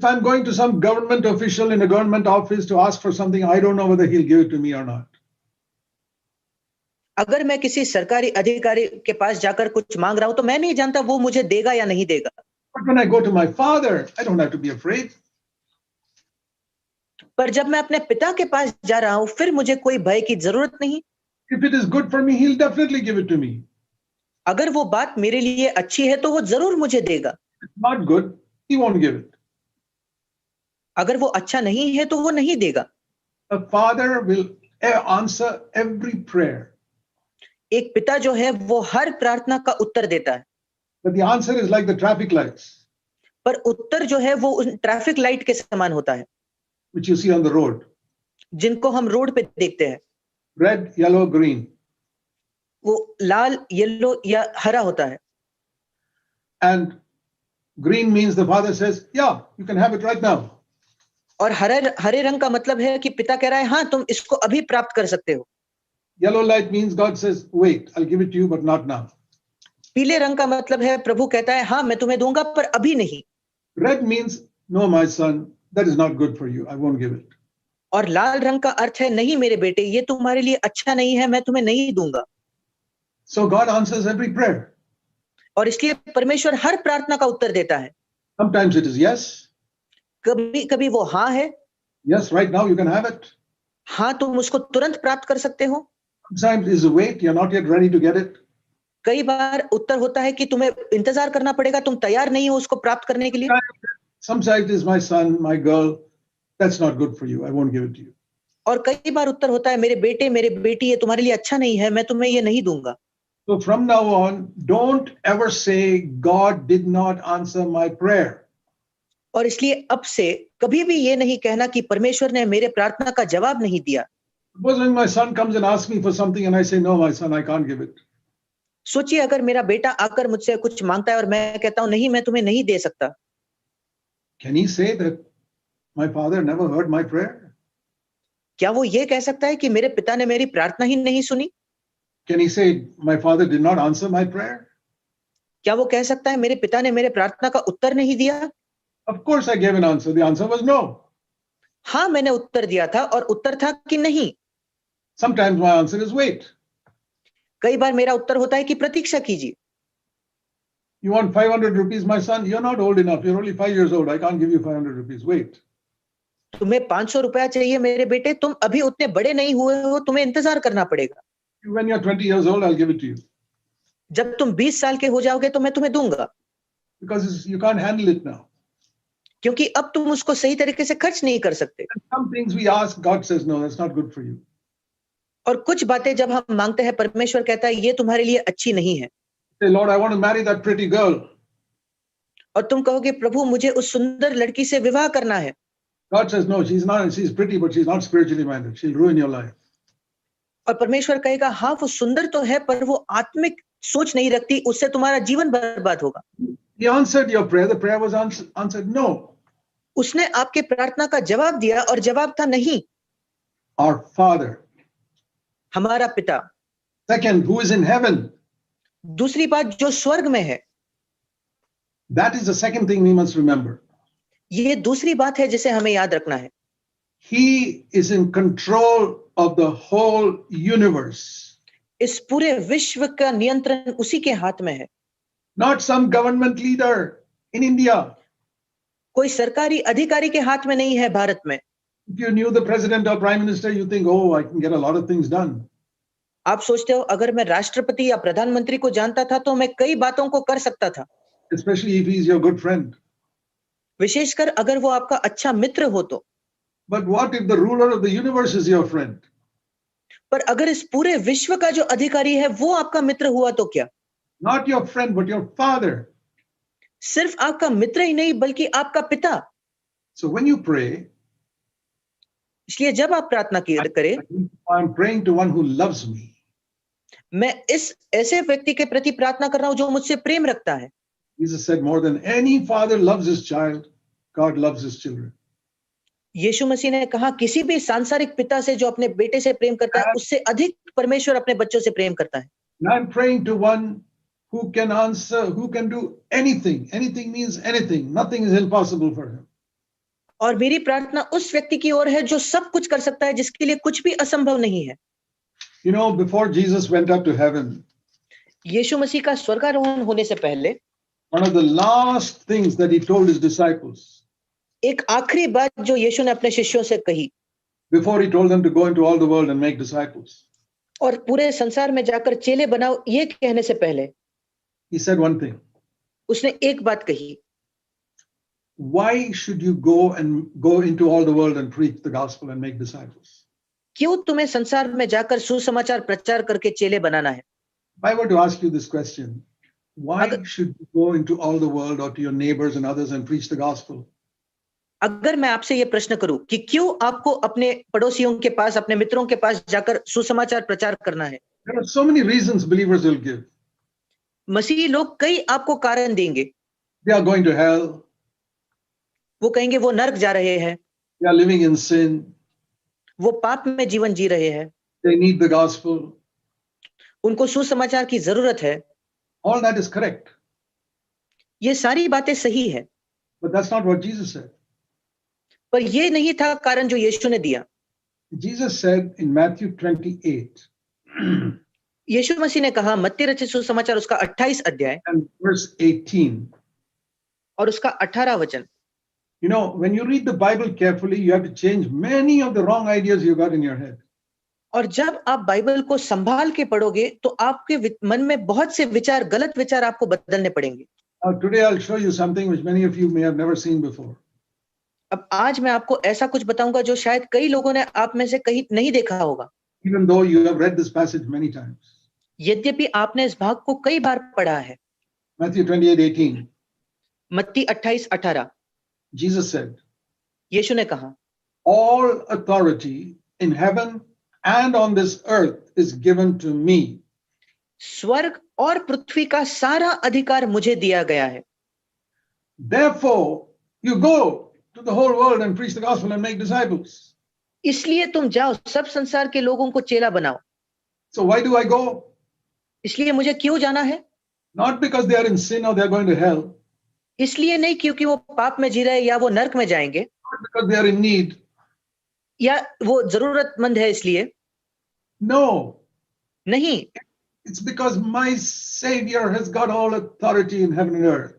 If I'm going to some government official in a government office to ask for something, I don't know whether he'll give it to me or not. अगर मैं किसी सरकारी अधिकारी के पास जाकर कुछ मांग रहा हूं तो मैं नहीं जानता वो मुझे देगा या नहीं देगा. But when I go to my father, I don't have to be afraid. पर जब मैं अपने पिता के पास जा रहा हूं फिर मुझे कोई भय की जरूरत नहीं. If it is good for me, he'll definitely give it to me. अगर वो बात मेरे लिए अच्छी है तो वो जरूर मुझे देगा. If it's not good, he won't give it. अगर वो अच्छा नहीं है तो वो नहीं देगा. A father will answer every prayer. एक पिता जो है वो हर प्रार्थना का उत्तर देता है. But the answer is like the traffic lights, पर उत्तर जो है वो उन ट्रैफिक लाइट के समान होता है which you see on the road. जिनको हम रोड पे देखते हैं. Red, yellow, green. वो लाल, येलो या हरा होता है. And green means the father says, yeah, you can have it right now. और हरे रंग का मतलब है कि पिता कह रहा है हाँ तुम इसको अभी प्राप्त कर सकते हो. Yellow light means God says, wait, I'll give it to you, but not now. पीले रंग का मतलब है प्रभु कहता है हाँ मैं तुम्हें दूंगा पर अभी नहीं. Red means, no, my son, that is not good for you. I won't give it. और लाल रंग का अर्थ है नहीं मेरे बेटे ये तुम्हारे लिए अच्छा नहीं है मैं तुम्हें नहीं दूंगा. So God answers every prayer. और इसलिए परमेश्वर हर प्रार्थना का उत्तर देता है. Sometimes it is yes. कभी कभी वो हाँ है. Yes, right now you can have it. हाँ तुम उसको तुरंत प्राप्त कर सकते हो. Sometimes it is a wait. You're not yet ready to get it. कई बार उत्तर होता है कि तुम्हें इंतजार करना पड़ेगा तुम तैयार नहीं हो उसको प्राप्त करने के लिए. Sometimes it is my son, my girl. That's not good for you. I won't give it to you. और कई बार उत्तर होता है मेरे बेटे मेरे बेटी ये तुम्हारे लिए अच्छा नहीं है मैं तुम्हें ये नहीं दूंगा. So from now on, don't ever say God did not answer my prayer. और इसलिए अब से कभी भी ये नहीं कहना कि परमेश्वर ने मेरे प्रार्थना का जवाब नहीं दिया. Suppose when my son comes and asks me for something and I say, no, my son, I can't give it. सोचिए अगर मेरा बेटा आकर मुझसे कुछ मांगता है और मैं कहता हूं नहीं मैं तुम्हें नहीं दे सकता. Can he say that my father never heard my prayer? क्या वो ये कह सकता है कि मेरे पिता ने मेरी प्रार्थना ही नहीं सुनी? Can he say my father did not answer my prayer? क्या वो कह सकता है मेरे पिता ने मेरे प्रार्थना का उत्तर नहीं दिया? Of course I gave an answer. The answer was no. हाँ मैंने उत्तर दिया था और उत्तर था कि नहीं. Sometimes my answer is wait. कई बार मेरा उत्तर होता है कि प्रतीक्षा कीजिए. You want 500 rupees, my son? You're not old enough. You're only 5 years old. I can't give you 500 rupees. Wait. तुम्हें 500 रुपया चाहिए मेरे बेटे तुम अभी उतने बड़े नहीं हुए हो तुम्हें इंतजार करना पड़ेगा. When you're 20 years old, I'll give it to you. जब तुम 20 साल के हो जाओगे तो मैं तुम्हें दूंगा. Because you can't handle it now. क्योंकि अब तुम उसको सही तरीके से खर्च नहीं कर सकते. And some things we ask, God says, no, that's not good for you. और कुछ बातें जब हम मांगते हैं परमेश्वर कहता है ये तुम्हारे लिए अच्छी नहीं है. Say, Lord, I want to marry that pretty girl. और तुम कहोगे प्रभु मुझे उस सुंदर लड़की से विवाह करना है. God says, no, she's pretty, but she's not spiritually minded. She'll ruin your life. और परमेश्वर कहेगा हाँ वो सुंदर तो है पर वो आत्मिक सोच नहीं रखती उससे तुम्हारा जीवन बर्बाद होगा. He answered your prayer. The prayer was answered no. उसने आपके प्रार्थना का जवाब दिया और जवाब था नहीं. Our Father. हमारा पिता. Second, who is in heaven. दूसरी बात जो स्वर्ग में है. That is the second thing we must remember. ये दूसरी बात है जिसे हमें याद रखना है. He is in control of the whole universe. इस पूरे विश्व का नियंत्रण उसी के हाथ में है. Not some government leader in India. कोई सरकारी अधिकारी के हाथ में नहीं है भारत में. If you knew the president or prime minister, you think, oh, I can get a lot of things done. आप सोचते हो अगर मैं राष्ट्रपति या प्रधानमंत्री को जानता था तो मैं कई बातों को कर सकता था. Especially if he's your good friend. विशेषकर अगर वो आपका अच्छा मित्र हो तो. But what if the ruler of the universe is your friend? पर अगर इस पूरे विश्व का जो अधिकारी है वो आपका मित्र हुआ तो क्या? Not your friend, but your father. सिर्फ आपका मित्र ही नहीं बल्कि आपका पिता. So when you pray, इसलिए जब आप प्रार्थना करें, I'm praying to one who loves me. मैं इस ऐसे व्यक्ति के प्रति प्रार्थना कर रहा हूं जो मुझसे प्रेम रखता है. Jesus said, more than any father loves his child, God loves his children. यीशु मसीह ने कहा किसी भी सांसारिक पिता से जो अपने बेटे से प्रेम करता है उससे अधिक परमेश्वर अपने बच्चों से प्रेम करता है. And I'm praying to one who can answer, who can do anything. Anything means anything. Nothing is impossible for him. और मेरी प्रार्थना उस व्यक्ति की ओर है जो सब कुछ कर सकता है, जिसके लिए कुछ भी असंभव नहीं है। You know, before Jesus went up to heaven, यीशु मसीह का स्वर्गारोहण होने से पहले one of the last things that he told his disciples, एक आखिरी बात जो यीशु ने अपने शिष्यों से कही, before he told them to go into all the world and make disciples, और पूरे संसार में जाकर चेले बनाओ, ये कहने से पहले he said one thing. उसने एक बात कही, Why should you go into all the world and preach the gospel and make disciples? क्यों तुम्हें संसार में जाकर सुसमाचार प्रचार करके चेले बनाना है? If I were to ask you this question, why should you go into all the world or to your neighbors and others and preach the gospel? अगर मैं आपसे ये प्रश्न करूं कि क्यों आपको अपने पड़ोसियों के पास, अपने मित्रों के पास जाकर सुसमाचार प्रचार करना है? There are so many reasons believers will give. मसीही लोग कई आपको कारण देंगे। They are going to hell. वो कहेंगे वो नरक जा रहे हैं, They are living in sin. वो पाप में जीवन जी रहे हैं, They need the gospel. उनको सुसमाचार की जरूरत है। All that is correct. ये सारी बातें सही है, But that's not what Jesus said. पर ये नहीं था कारण जो यीशु ने दिया। Jesus said in Matthew 28 यीशु मसीह ने कहा मत्ती रचित सुसमाचार उसका 28 अध्याय and verse 18. और उसका 18 वचन। You know, when you read the Bible carefully, you have to change many of the wrong ideas you got in your head. और जब आप बाइबल को संभाल के पढ़ोगे तो आपके मन में बहुत से विचार, गलत विचार आपको बदलने पड़ेंगे। Now, today I'll show you something which many of you may have never seen before. अब आज मैं आपको ऐसा कुछ बताऊंगा जो शायद कई लोगों ने आप में से कहीं नहीं देखा होगा, Even though you have read this passage many times. यद्यपि आपने इस भाग को कई बार पढ़ा है। Matthew 28:18. मत्ती 28:18 Jesus said, यीशु ने कहा, all authority in heaven and on this earth is given to me. स्वर्ग और पृथ्वी का सारा अधिकार मुझे दिया गया है। Therefore, you go to the whole world and preach the gospel and make disciples. इसलिए तुम जाओ, सब संसार के लोगों को चेला बनाओ। So why do I go? इसलिए मुझे क्यों जाना है? Not because they are in sin or they are going to hell. इसलिए नहीं क्योंकि वो पाप में जी रहे या वो नरक में जाएंगे, Not because they are in need. या वो जरूरतमंद है इसलिए। No, नहीं, it's because my Savior has got all authority in heaven and earth.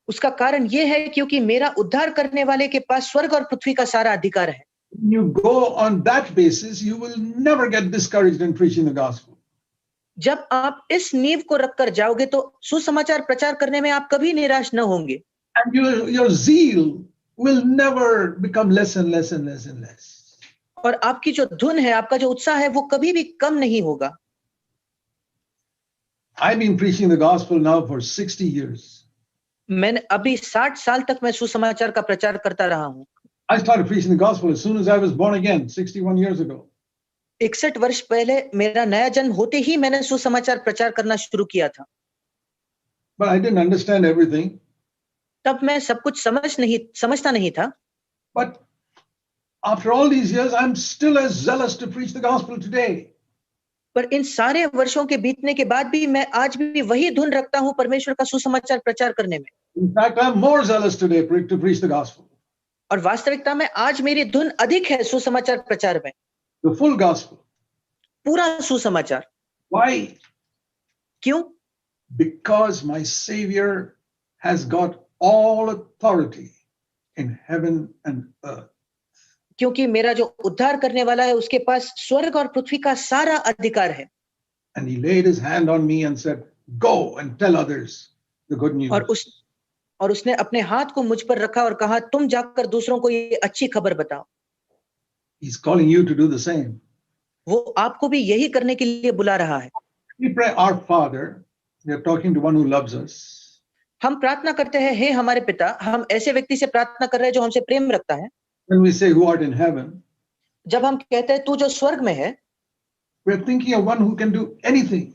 उसका कारण ये है क्योंकि मेरा उद्धार करने वाले के पास स्वर्ग और पृथ्वी का सारा अधिकार है। When you go on that basis, you will never get discouraged in preaching the gospel. जब आप इस नींव को रखकर जाओगे तो सुसमाचार प्रचार करने में आप कभी निराश न होंगे। And your zeal will never become less and less and less and less. और आपकी जो धुन है, आपका जो उत्साह है, वो कभी भी कम नहीं होगा। I've been preaching the gospel now for 60 years. मैंने अभी 60 साल तक मैं सुसमाचार का प्रचार करता रहा हूँ। I started preaching the gospel as soon as I was born again, 61 years ago. 61 वर्ष पहले मेरा नया जन्म होते ही मैंने सुसमाचार प्रचार करना शुरू किया था। But I didn't understand everything. तब मैं सब कुछ समझता नहीं था। But after all these years, I'm still as zealous to preach the gospel today. पर इन सारे वर्षों के बीतने के बाद भी मैं आज भी वही धुन रखता हूँ परमेश्वर का सुसमाचार प्रचार करने में। In fact, I'm more zealous today to preach the gospel. और वास्तविकता में आज मेरी धुन अधिक है सुसमाचार प्रचार में। The full gospel. पूरा सुसमाचार। Why? क्यों? Because my Savior has got all authority in heaven and earth. क्योंकि मेरा जो उद्धार करने वाला है उसके पास स्वर्ग और पृथ्वी का सारा अधिकार है। And he laid his hand on me and said, go and tell others the good news. और उसने अपने हाथ को मुझ पर रखा और कहा, तुम जाकर दूसरों को ये अच्छी खबर बताओ। He's calling you to do the same. वो आपको भी यही करने के लिए बुला रहा है। We pray, our Father. We are talking to one who loves us. हम प्रार्थना करते हैं, हे हमारे पिता। हम ऐसे व्यक्ति से प्रार्थना कर रहे हैं जो हमसे प्रेम रखता है। When we say who art in heaven, जब हम कहते हैं तू जो स्वर्ग में है, we're thinking of one who can do anything.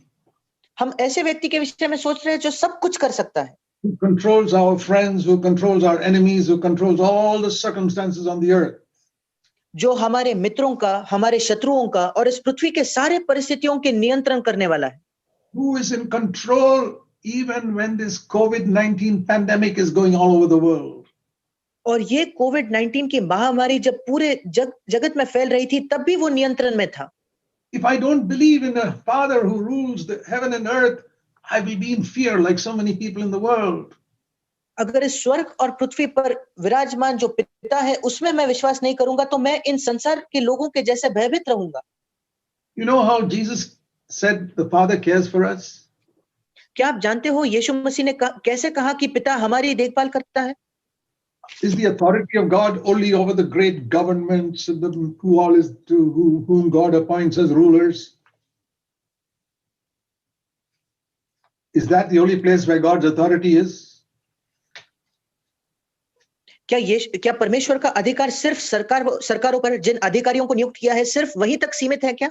हम ऐसे व्यक्ति के विषय में सोच रहे हैं जो सब कुछ कर सकता है। Who controls our friends, who controls our enemies, who controls all the circumstances on the earth. जो हमारे मित्रों का, हमारे शत्रुओं का और इस पृथ्वी के सारे परिस्थितियों के नियंत्रण करने वाला है। Who is in control even when this COVID-19 pandemic is going all over the world. और ये कोविड-19 की महामारी जब पूरे जगत में फैल रही थी, तब भी वो नियंत्रण में था। If I don't believe in a Father who rules the heaven and earth, I will be in fear like so many people in the world. अगर इस स्वर्ग और पृथ्वी पर विराजमान जो पिता है, उसमें मैं विश्वास नहीं करूंगा, तो मैं इन संसार के लोगों के जैसे भयभीत रहूंगा। You know how Jesus said the Father cares for us? क्या आप जानते हो यीशु मसीह ने कैसे कहा कि पिता हमारी देखभाल करता है? Is the authority of God only over the great governments and whom God appoints as rulers? Is that the only place where God's authority is? क्या परमेश्वर का अधिकार सिर्फ सरकारों पर, जिन अधिकारियों को नियुक्त किया है, सिर्फ वहीं तक सीमित है क्या?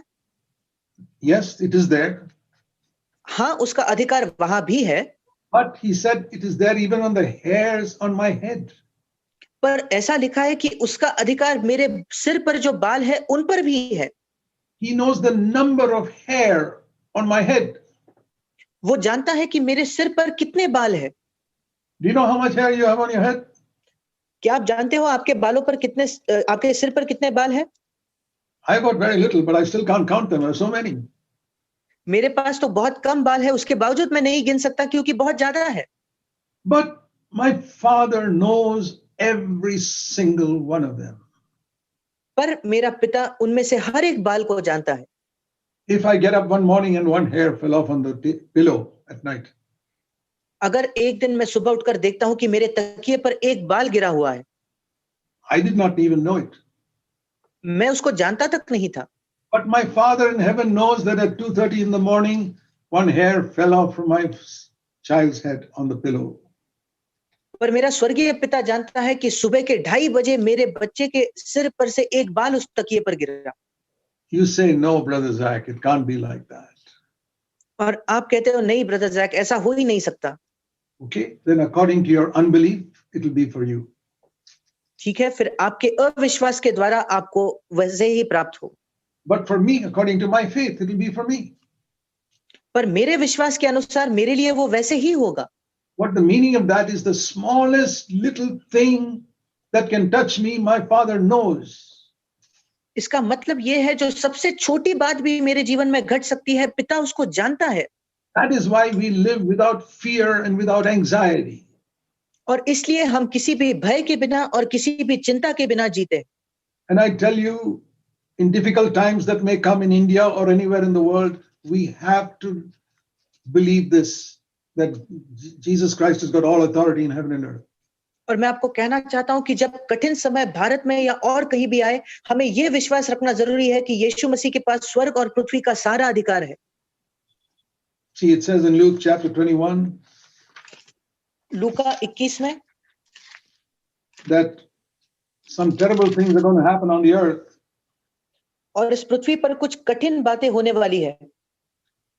Yes, it is there. हाँ, उसका अधिकार वहां भी है। But he said it is there even on the hairs on my head. पर ऐसा लिखा है कि उसका अधिकार मेरे सिर पर जो बाल है उन पर भी है। He knows the number of hair on my head. वो जानता है कि मेरे सिर पर कितने बाल है। Do you know how much hair you have on your head? क्या आप जानते हो आपके बालों पर आपके सिर पर कितने बाल है? I got very little, but I still can't count them. There are so many. मेरे पास तो बहुत कम बाल है, उसके बावजूद मैं नहीं गिन सकता क्योंकि बहुत ज्यादा है। But my Father knows every single one of them. पर मेरा पिता उनमें से हर एक बाल को जानता है। If I get up one morning and one hair fell off on the pillow at night, अगर एक दिन मैं सुबह उठकर देखता हूं कि मेरे तकिए पर एक बाल गिरा हुआ है, I did not even know it. मैं उसको जानता तक नहीं था। But my Father in heaven knows that at 2:30 in the morning, one hair fell off from my child's head on the pillow. पर मेरा स्वर्गीय पिता जानता है कि सुबह के 2:30 बजे मेरे बच्चे के सिर पर से एक बाल उस तकिए पर गिरा। You say, no, Brother Zach, it can't be like that. और आप कहते हो नहीं ब्रदर जैक, ऐसा हो ही नहीं सकता। Okay, then according to your unbelief, it will be for you. ठीक है, फिर आपके अविश्वास के द्वारा आपको वैसे ही प्राप्त हो। But for me, according to my faith, it will be for me. पर मेरे विश्वास के अनुसार मेरे लिए वो वैसे ही होगा। What the meaning of that is the smallest little thing that can touch me, my Father knows. इसका मतलब ये है जो सबसे छोटी बात भी मेरे जीवन में घट सकती है, पिता उसको जानता है। That is why we live without fear and without anxiety. और इसलिए हम किसी भी भय के बिना और किसी भी चिंता के बिना जीते हैं। And I tell you, in difficult times that may come in India or anywhere in the world, we have to believe this, that Jesus Christ has got all authority in heaven and earth. और मैं आपको कहना चाहता हूं कि जब कठिन समय भारत में या और कहीं भी आए, हमें यह विश्वास रखना जरूरी है कि यीशु मसीह के पास स्वर्ग और पृथ्वी का सारा अधिकार है। See, it says in Luke chapter 21 लूका 21 में that some terrible things are going to happen on the earth. और इस पृथ्वी पर कुछ कठिन बातें होने वाली है।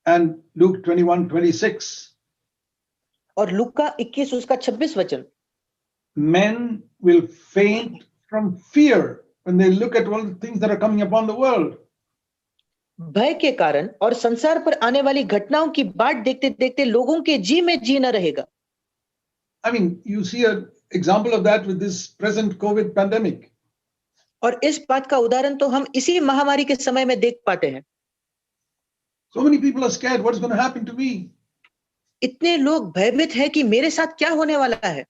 And Luke 21:26, और लूका 21 उसका 26 वचन, men will faint from fear when they look at all the things that are coming upon the world. भय के कारण और संसार पर आने वाली घटनाओं की बाट देखते देखते लोगों के जी में जी न रहेगा। I mean, you see an example of that with this present COVID pandemic. और इस बात का उदाहरण तो हम इसी महामारी के समय में देख पाते हैं। So many people are scared. What's going to happen to me? इतने लोग भयभीत हैं कि मेरे साथ क्या होने वाला है।